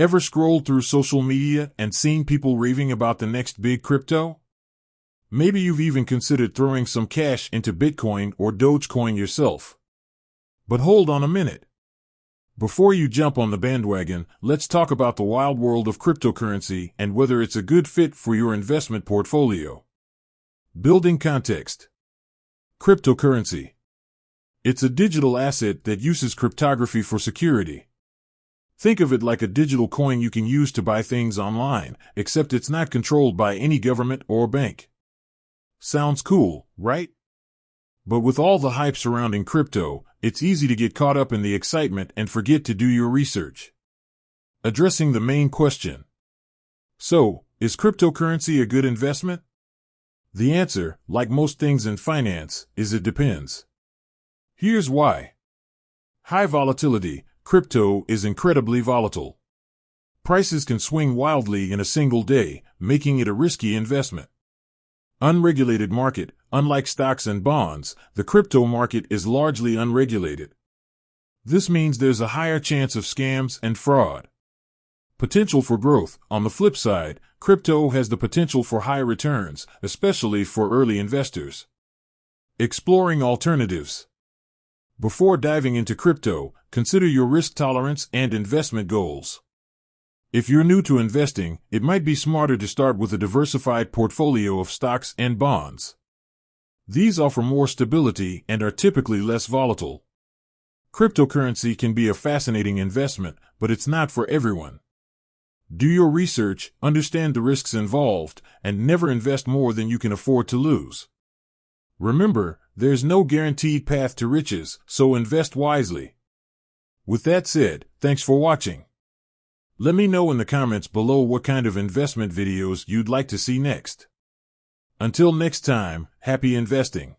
Ever scrolled through social media and seen people raving about the next big crypto? Maybe you've even considered throwing some cash into Bitcoin or Dogecoin yourself. But hold on a minute. Before you jump on the bandwagon, let's talk about the wild world of cryptocurrency and whether it's a good fit for your investment portfolio. Building context. Cryptocurrency. It's a digital asset that uses cryptography for security. Think of it like a digital coin you can use to buy things online, except it's not controlled by any government or bank. Sounds cool, right? But with all the hype surrounding crypto, it's easy to get caught up in the excitement and forget to do your research. Addressing the main question. So, is cryptocurrency a good investment? The answer, like most things in finance, is it depends. Here's why. High volatility. Crypto is incredibly volatile. Prices can swing wildly in a single day, making it a risky investment. Unregulated market. Unlike stocks and bonds, the crypto market is largely unregulated. This means there's a higher chance of scams and fraud. Potential for growth. On the flip side, crypto has the potential for high returns, especially for early investors. Exploring alternatives. Before diving into crypto, consider your risk tolerance and investment goals. If you're new to investing, it might be smarter to start with a diversified portfolio of stocks and bonds. These offer more stability and are typically less volatile. Cryptocurrency can be a fascinating investment, but it's not for everyone. Do your research, understand the risks involved, and never invest more than you can afford to lose. Remember, there's no guaranteed path to riches, so invest wisely. With that said, thanks for watching. Let me know in the comments below what kind of investment videos you'd like to see next. Until next time, happy investing.